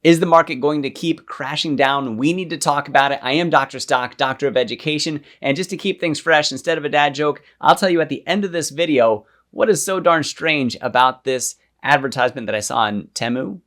Is the market going to keep crashing down? We need to talk about it. I am Dr. Stock, Doctor of Education, and just to keep things fresh, instead of a dad joke, I'll tell you at the end of this video what is so darn strange about this advertisement that I saw on Temu?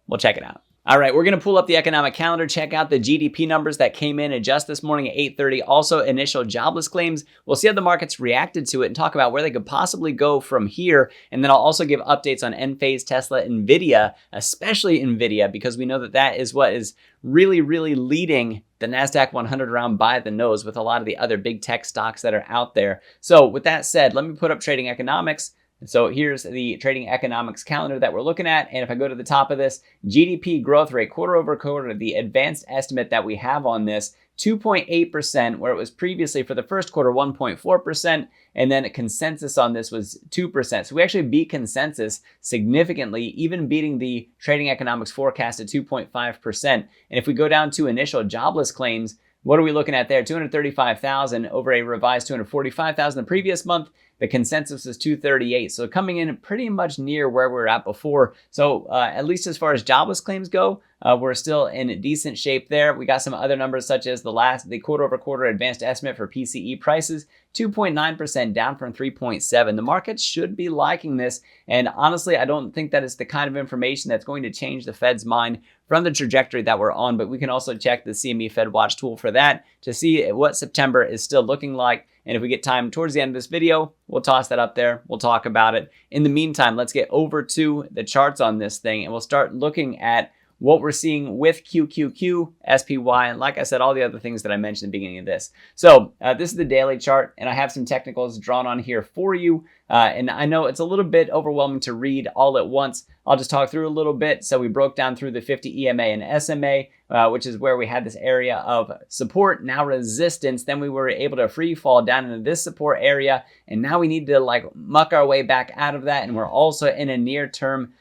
We'll check it out. All right, we're going to pull up the economic calendar, check out the GDP numbers that came in just this morning at 8:30. Also, initial jobless claims. We'll see how the markets reacted to it and talk about where they could possibly go from here. And then I'll also give updates on Enphase, Tesla, Nvidia, especially Nvidia, because we know that that is what is really leading the NASDAQ 100 around by the nose with a lot of the other big tech stocks that are out there. So with that said, let me put up trading economics. So here's the trading economics calendar that we're looking at. And if I go to the top of this, GDP growth rate quarter over quarter, the advanced estimate that we have on this, 2.8%, where it was previously for the first quarter 1.4%, and then a consensus on this was 2%. So we actually beat consensus significantly, even beating the trading economics forecast at 2.5%. And if we go down to initial jobless claims, what are we looking at there? 235,000 over a revised 245,000 the previous month. The consensus is 238. So coming in pretty much near where we were at before. So at least as far as jobless claims go, we're still in decent shape there. We got some other numbers such as the quarter over quarter advanced estimate for PCE prices, 2.9% down from 3.7. The market should be liking this. And honestly, I don't think that it's the kind of information that's going to change the Fed's mind from the trajectory that we're on. But we can also check the CME Fed Watch tool for that to see what September is still looking like. And if we get time towards the end of this video, we'll toss that up there. We'll talk about it. In the meantime, let's get over to the charts on this thing and we'll start looking at what we're seeing with QQQ, SPY, and like I said, all the other things that I mentioned at the beginning of this. So this is the daily chart, and I have some technicals drawn on here for you. And I know it's a little bit overwhelming to read all at once. I'll just talk through a little bit. So we broke down through the 50 EMA and SMA, which is where we had this area of support, now resistance. Then we were able to free fall down into this support area. And now we need to like muck our way back out of that. And we're also in a near term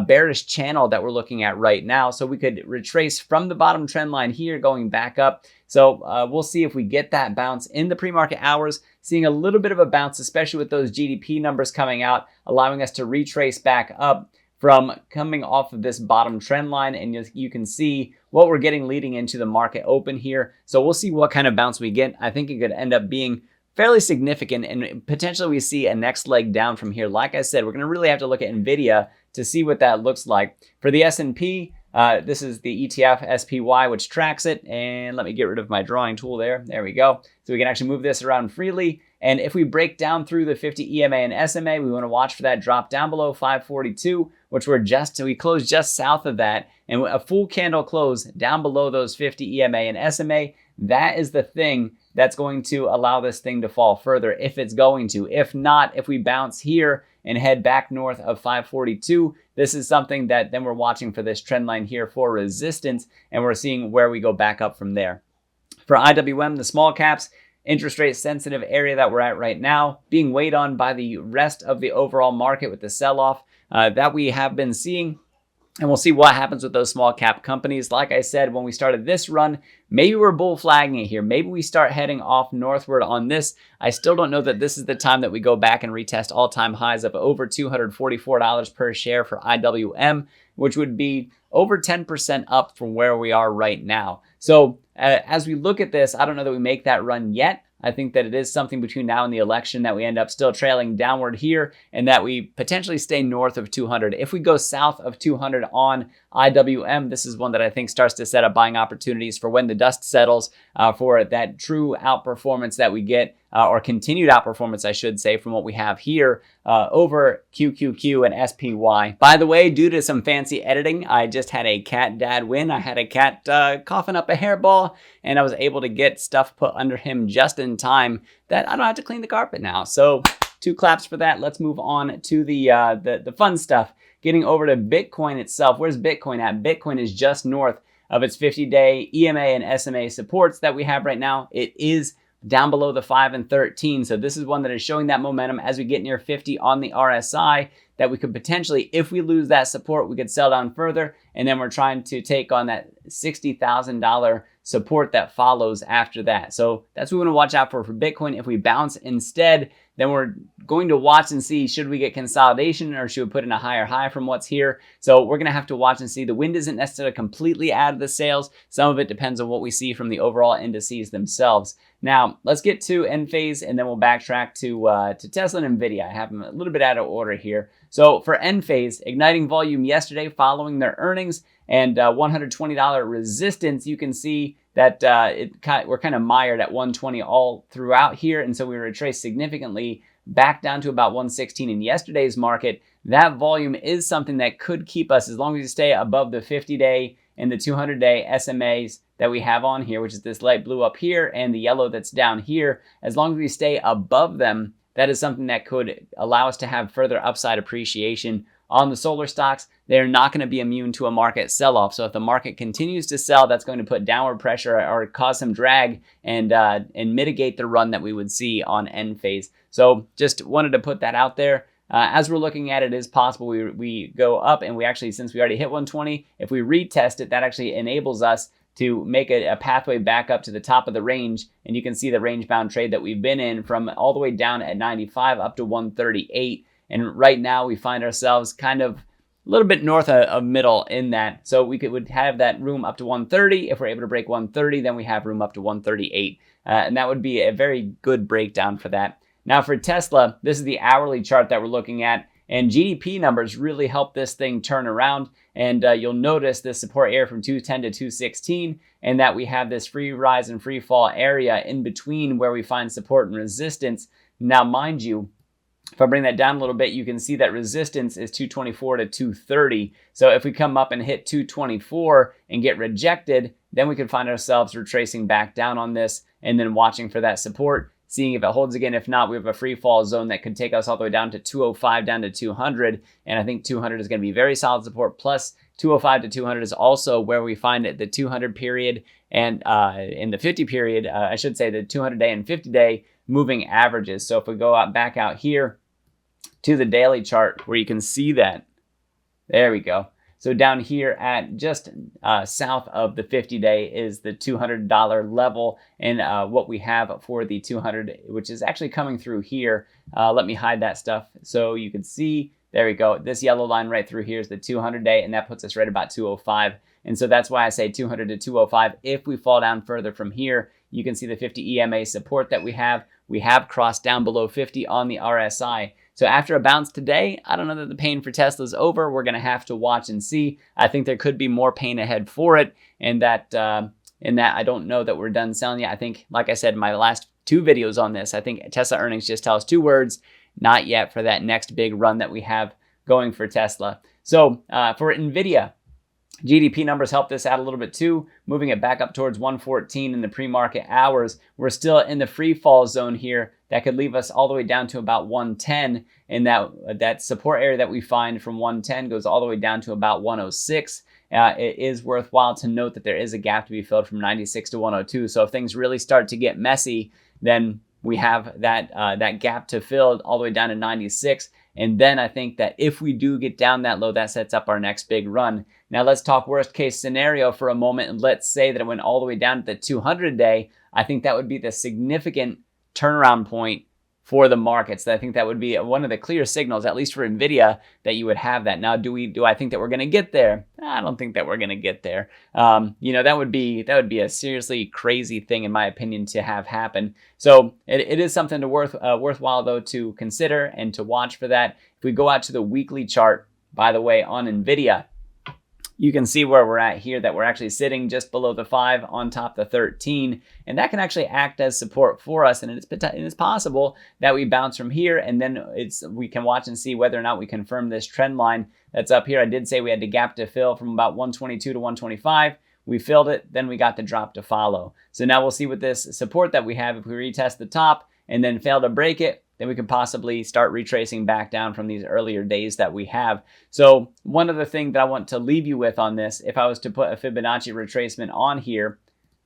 bearish channel that we're looking at right now. So we could retrace from the bottom trend line here going back up. So we'll see if we get that bounce in the pre-market hours, seeing a little bit of a bounce, especially with those GDP numbers coming out, allowing us to retrace back up from coming off of this bottom trend line. And you can see what we're getting leading into the market open here. So we'll see what kind of bounce we get. I think it could end up being fairly significant, and potentially we see a next leg down from here. Like I said, we're going to really have to look at Nvidia to see what that looks like. For the S&P, this is the ETF SPY, which tracks it. And let me get rid of my drawing tool there. There we go. So we can actually move this around freely. And if we break down through the 50 EMA and SMA, we want to watch for that drop down below 542, which we closed just south of that. And a full candle close down below those 50 EMA and SMA, that is the thing that's going to allow this thing to fall further if it's going to. If not, if we bounce here and head back north of 542, this is something that then we're watching for this trend line here for resistance, and we're seeing where we go back up from there. For IWM, the small caps, interest rate sensitive area that we're at right now, being weighed on by the rest of the overall market with the sell-off that we have been seeing. And we'll see what happens with those small cap companies. Like I said, when we started this run, maybe we're bull flagging it here. Maybe we start heading off northward on this. I still don't know that this is the time that we go back and retest all-time highs of over $244 per share for IWM, which would be over 10% up from where we are right now. So as we look at this, I don't know that we make that run yet. I think that it is something between now and the election that we end up still trailing downward here and that we potentially stay north of 200. If we go south of 200 on IWM, this is one that I think starts to set up buying opportunities for when the dust settles for that true outperformance that we get, or continued outperformance, I should say, from what we have here over QQQ and SPY. By the way, due to some fancy editing, I just had a cat dad win. I had a cat coughing up a hairball, and I was able to get stuff put under him just in time that I don't have to clean the carpet now. So 2 claps for that. Let's move on to the fun stuff. Getting over to Bitcoin itself. Where's Bitcoin at? Bitcoin is just north of its 50-day EMA and SMA supports that we have right now. It is down below the 5 and 13. So this is one that is showing that momentum as we get near 50 on the RSI, that we could potentially, if we lose that support, we could sell down further. And then we're trying to take on that $60,000 support that follows after that. So that's what we want to watch out for Bitcoin. If we bounce instead then we're going to watch and see, should we get consolidation or should we put in a higher high from what's here? So we're going to have to watch and see. The wind isn't necessarily completely out of the sails. Some of it depends on what we see from the overall indices themselves. Now, let's get to Enphase, and then we'll backtrack to Tesla and Nvidia. I have them a little bit out of order here. So for Enphase, igniting volume yesterday following their earnings and $120 resistance. You can see that we're kind of mired at 120 all throughout here, and so we retraced significantly back down to about 116 in yesterday's market. That volume is something that could keep us, as long as you stay above the 50-day and the 200-day SMAs that we have on here, which is this light blue up here and the yellow that's down here. As long as we stay above them, that is something that could allow us to have further upside appreciation on the solar stocks. They're not going to be immune to a market sell-off. So if the market continues to sell, that's going to put downward pressure or cause some drag and mitigate the run that we would see on Enphase. So just wanted to put that out there. As we're looking at it, is possible we go up, and we actually, since we already hit 120, if we retest it, that actually enables us to make a pathway back up to the top of the range. And you can see the range bound trade that we've been in from all the way down at 95 up to 138. And right now we find ourselves kind of a little bit north of middle in that. So we would have that room up to 130. If we're able to break 130, then we have room up to 138. And that would be a very good breakdown for that. Now for Tesla, this is the hourly chart that we're looking at. And GDP numbers really help this thing turn around. And you'll notice this support area from 210 to 216, and that we have this free rise and free fall area in between where we find support and resistance. Now, mind you, if I bring that down a little bit, you can see that resistance is 224 to 230. So if we come up and hit 224 and get rejected, then we could find ourselves retracing back down on this and then watching for that support, seeing if it holds again. If not, we have a free fall zone that could take us all the way down to 205, down to 200. And I think 200 is going to be very solid support. Plus 205 to 200 is also where we find it, the 200 period and in the 50 period, I should say the 200-day and 50-day moving averages. So if we go back out here to the daily chart where you can see that, there we go. So down here at just south of the 50-day is the $200 level, and what we have for the 200, which is actually coming through here. Let me hide that stuff so you can see. There we go. This yellow line right through here is the 200-day, and that puts us right about 205. And so that's why I say 200 to 205. If we fall down further from here, you can see the 50 EMA support that we have. We have crossed down below 50 on the RSI. So after a bounce today, I don't know that the pain for Tesla's over. We're going to have to watch and see. I think there could be more pain ahead for it, and that I don't know that we're done selling yet. I think, like I said in my last two videos on this, I think Tesla earnings just tell us two words: not yet for that next big run that we have going for Tesla. So for Nvidia, GDP numbers help this out a little bit too, moving it back up towards 114 in the pre-market hours. We're still in the free fall zone here. That could leave us all the way down to about 110, and that support area that we find from 110 goes all the way down to about 106. It is worthwhile to note that there is a gap to be filled from 96 to 102. So if things really start to get messy, then we have that gap to fill all the way down to 96. And then I think that if we do get down that low, that sets up our next big run. Now let's talk worst case scenario for a moment. And let's say that it went all the way down to the 200-day. I think that would be the significant turnaround point for the markets. I think that would be one of the clear signals, at least for Nvidia, that you would have that. Now, do I think that we're going to get there? I don't think that we're going to get there. That would be a seriously crazy thing, in my opinion, to have happen. So it is something to worthwhile though to consider and to watch for that. If we go out to the weekly chart, by the way, on Nvidia, you can see where we're at here, that we're actually sitting just below the 5 on top of the 13. And that can actually act as support for us. And it's possible that we bounce from here, and then we can watch and see whether or not we confirm this trend line that's up here. I did say we had the gap to fill from about 122 to 125. We filled it, then we got the drop to follow. So now we'll see what this support that we have. If we retest the top and then fail to break it, then we could possibly start retracing back down from these earlier days that we have. So one other thing that I want to leave you with on this, if I was to put a Fibonacci retracement on here,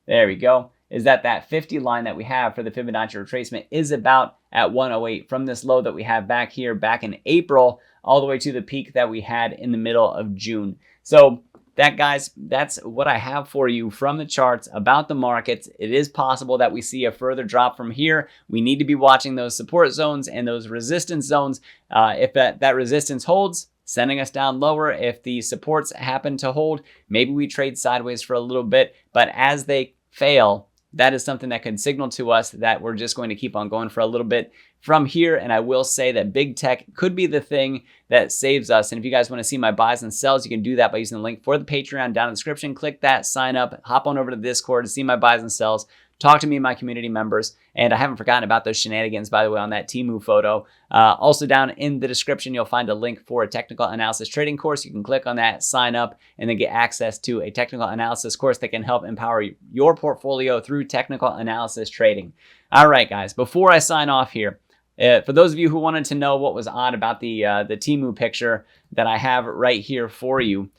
there we go, is that 50 line that we have for the Fibonacci retracement is about at 108 from this low that we have back here back in April all the way to the peak that we had in the middle of June. So that, guys, that's what I have for you from the charts about the markets. It is possible that we see a further drop from here. We need to be watching those support zones and those resistance zones. If that resistance holds, sending us down lower. If the supports happen to hold, maybe we trade sideways for a little bit. But as they fail, that is something that could signal to us that we're just going to keep on going for a little bit from here. And I will say that big tech could be the thing that saves us. And if you guys want to see my buys and sells, you can do that by using the link for the Patreon down in the description. Click that, sign up, hop on over to the Discord to see my buys and sells. Talk to me and my community members. And I haven't forgotten about those shenanigans, by the way, on that Temu photo. Also down in the description, you'll find a link for a technical analysis trading course. You can click on that, sign up, and then get access to a technical analysis course that can help empower your portfolio through technical analysis trading. All right, guys, before I sign off here, for those of you who wanted to know what was odd about the Temu picture that I have right here for you,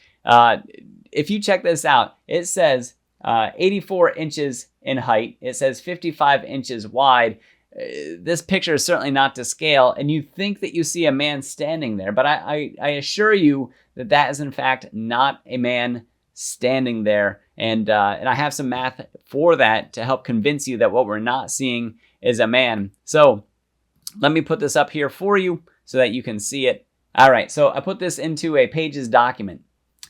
if you check this out, it says 84 inches in height. It says 55 inches wide. This picture is certainly not to scale, and you think that you see a man standing there, but I assure you that that is in fact not a man standing there, and I have some math for that to help convince you that what we're not seeing is a man. So let me put this up here for you so that you can see it. All right, so I put this into a Pages document,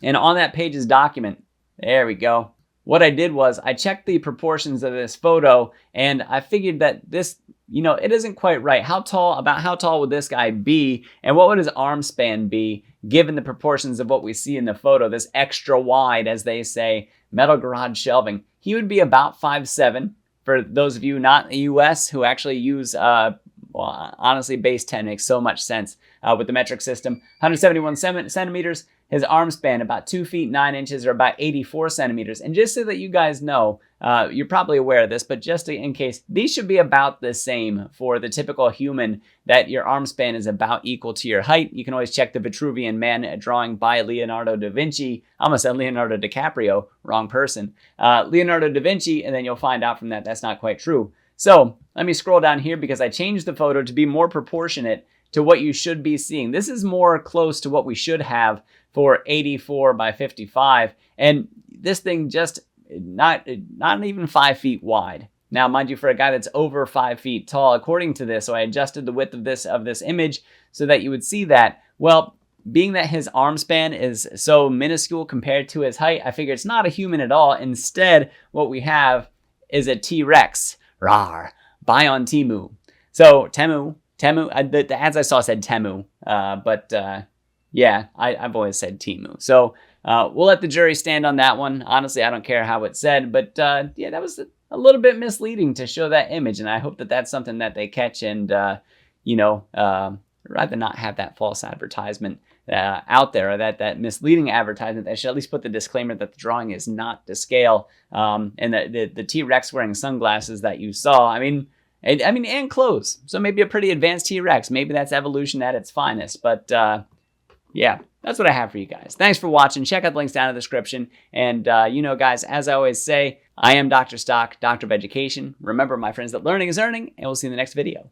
and on that Pages document, there we go. What I did was I checked the proportions of this photo, and I figured that this, it isn't quite right. How tall would this guy be, and what would his arm span be given the proportions of what we see in the photo, this extra wide, as they say, metal garage shelving? He would be about 5'7". For those of you not in the US who actually use, honestly, base 10 makes so much sense with the metric system. 171 centimeters. His arm span about 2 feet 9 inches, or about 84 centimeters. And just so that you guys know, you're probably aware of this, but just in case, these should be about the same for the typical human, that your arm span is about equal to your height. You can always check the Vitruvian Man drawing by Leonardo da Vinci. I almost said Leonardo DiCaprio, wrong person. Leonardo da Vinci, and then you'll find out from that that's not quite true. So let me scroll down here because I changed the photo to be more proportionate to what you should be seeing. This is more close to what we should have for 84 by 55. And this thing just not even 5 feet wide. Now, mind you, for a guy that's over 5 feet tall, according to this, so I adjusted the width of this image so that you would see that. Well, being that his arm span is so minuscule compared to his height, I figure it's not a human at all. Instead, what we have is a T-Rex. Rawr. Buy on Temu. So Temu, the ads I saw said Temu, but yeah, I've always said Temu. So we'll let the jury stand on that one. Honestly, I don't care how it's said, but yeah, that was a little bit misleading to show that image, and I hope that that's something that they catch and, rather not have that false advertisement out there, or that misleading advertisement. They should at least put the disclaimer that the drawing is not to scale, and the T-Rex wearing sunglasses that you saw, and clothes. So maybe a pretty advanced T-Rex. Maybe that's evolution at its finest. But yeah, that's what I have for you guys. Thanks for watching. Check out the links down in the description. And guys, as I always say, I am Dr. Stock, Doctor of Education. Remember, my friends, that learning is earning, and we'll see you in the next video.